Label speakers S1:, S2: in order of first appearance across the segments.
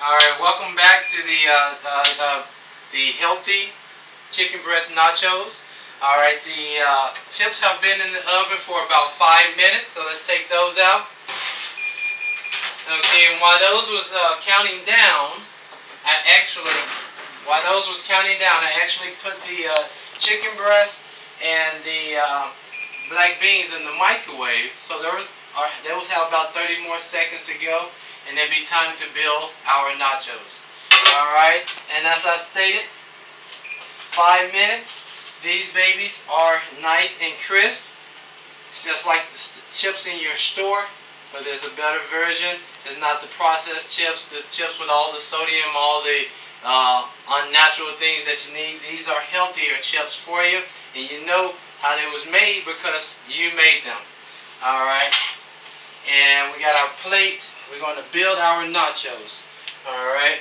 S1: Alright, welcome back to the healthy chicken breast nachos. Alright, the chips have been in the oven for about 5 minutes, so let's take those out. Okay, and while those was counting down, I actually, I actually put the chicken breast and the black beans in the microwave. So those have about 30 more seconds to go, and it'll be time to build our nachos. Alright, and as I stated, 5 minutes. These babies are nice and crisp. It's just like the chips in your store, but there's a better version. It's not the processed chips, the chips with all the sodium, all the unnatural things that you need. These are healthier chips for you, and you know how they was made because you made them. Alright, and we got our plate. We're going to build our nachos. Alright,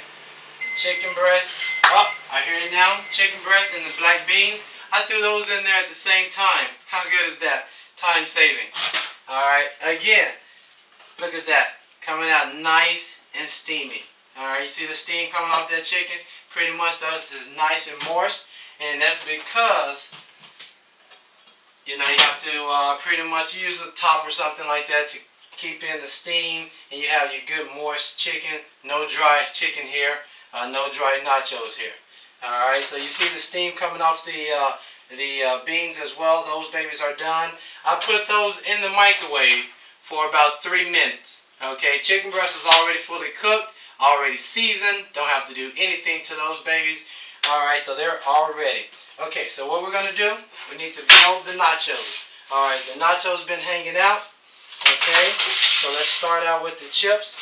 S1: chicken breast. Oh, I hear it now. Chicken breast and the black beans. I threw those in there at the same time. How good is that? Time saving. Alright, again, look at that. Coming out nice and steamy. Alright, you see the steam coming off that chicken? Pretty much that is nice and moist. And that's because, you have to pretty much use a top or something like that to keep in the steam. And you have your good moist chicken. No dry chicken here. No dry nachos here. Alright, so you see the steam coming off the beans as well. Those babies are done. I put those in the microwave for about 3 minutes. Okay, chicken breast is already fully cooked, already seasoned. Don't have to do anything to those babies. Alright, so they're all ready. Okay, so what we're going to do, we need to build the nachos. Alright, the nachos been hanging out. Okay, so let's start out with the chips.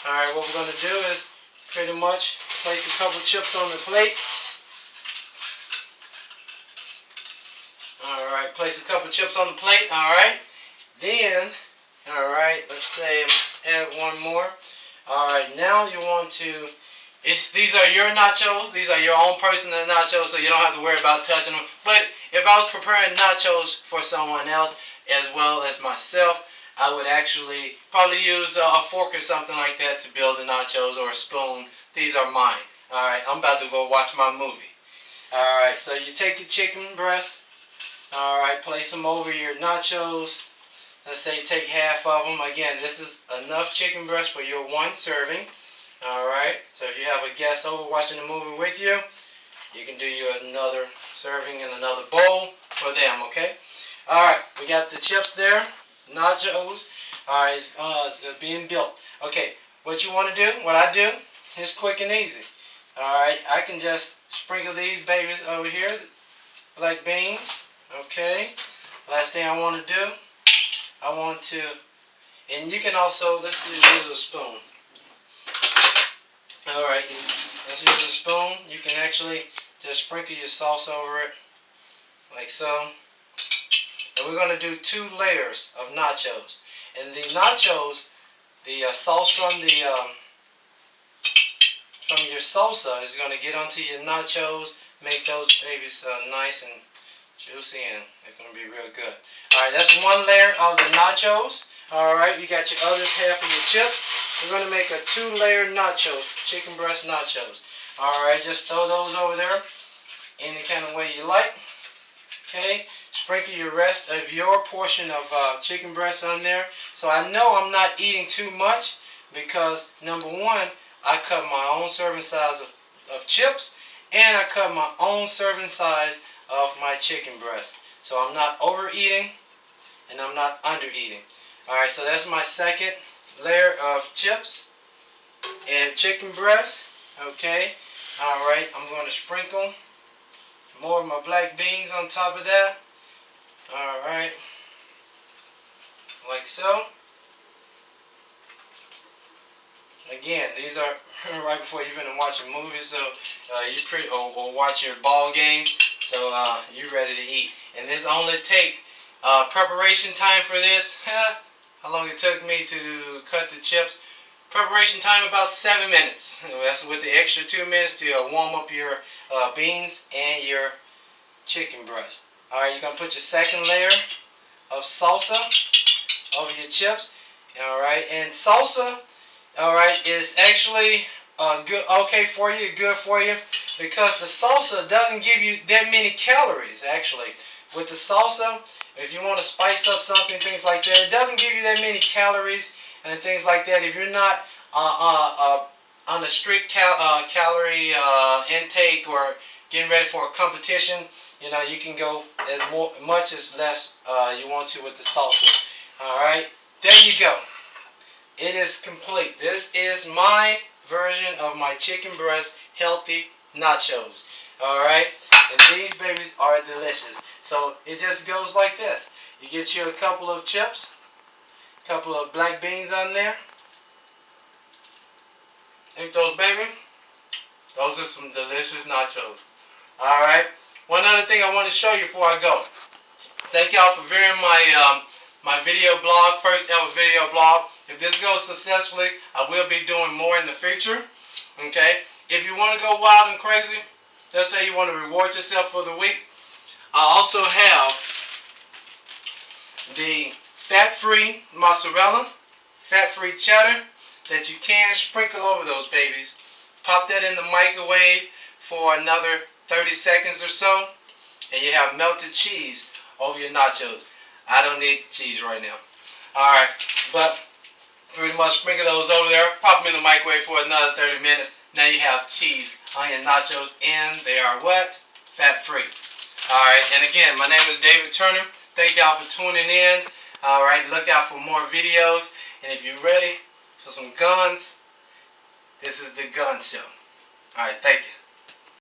S1: Alright, what we're going to do is pretty much place a couple chips on the plate. Alright, place a couple chips on the plate. Alright, then, alright, let's say add one more. Alright, now you want to, these are your nachos. These are your own personal nachos, so you don't have to worry about touching them. But if I was preparing nachos for someone else as well as myself, I would actually probably use a fork or something like that to build the nachos, or a spoon. These are mine. Alright, I'm about to go watch my movie. Alright, so you take the chicken breast. Alright, place them over your nachos. Let's say take half of them. Again, this is enough chicken breast for your one serving. Alright, so if you have a guest over watching the movie with you, you can do another serving in another bowl for them, okay? Alright, we got the chips there. Nachos. Alright, it's being built. Okay, what you want to do, what I do, is quick and easy. Alright, I can just sprinkle these babies over here, black beans. Okay, last thing I want to do, I want to, and you can also, let's use a spoon. Alright, let's use a spoon. You can actually just sprinkle your sauce over it, like so. And we're going to do 2 layers of nachos. And the nachos, the sauce from your salsa is going to get onto your nachos, make those babies nice and juicy, and they're going to be real good. Alright, that's 1 layer of the nachos. Alright, you got your other half of your chips. We're going to make a 2-layer nachos, chicken breast nachos. Alright, just throw those over there any kind of way you like. Okay, sprinkle your rest of your portion of chicken breast on there. So I know I'm not eating too much because, number one, I cut my own serving size of chips, and I cut my own serving size of my chicken breast. So I'm not overeating and I'm not undereating. Alright, so that's my 2nd layer of chips and chicken breast. Okay, alright, I'm going to sprinkle more of my black beans on top of that. Alright, like so. Again, these are right before you've been watching movies, so or watch your ball game, so you're ready to eat. And this only take preparation time for this. How long it took me to cut the chips? Preparation time about 7 minutes. That's with the extra 2 minutes to warm up your beans and your chicken breast. Alright, you're going to put your 2nd layer of salsa over your chips. Alright, and salsa, alright, is actually good for you, because the salsa doesn't give you that many calories. Actually, with the salsa, if you want to spice up something, things like that, it doesn't give you that many calories and things like that. If you're not on a strict calorie intake or getting ready for a competition, you can go as much as less you want to with the salsa. All right, there you go. It is complete. This is my version of my chicken breast healthy nachos. Alright? And these babies are delicious. So it just goes like this. You get you a couple of chips, a couple of black beans on there. Take those, baby. Those are some delicious nachos. Alright? One other thing I want to show you before I go. Thank y'all for viewing my video blog, first ever video blog. If this goes successfully, I will be doing more in the future. Okay? If you want to go wild and crazy, let's say you want to reward yourself for the week, I also have the fat-free mozzarella, fat-free cheddar that you can sprinkle over those babies. Pop that in the microwave for another 30 seconds or so, and you have melted cheese over your nachos. I don't need the cheese right now. Alright, but pretty much sprinkle those over there, pop them in the microwave for another 30 minutes. Now you have cheese on your nachos, and they are what? Fat-free. Alright, and again, my name is David Turner. Thank y'all for tuning in. Alright, look out for more videos. And if you're ready for some guns, this is the gun show. Alright, thank you.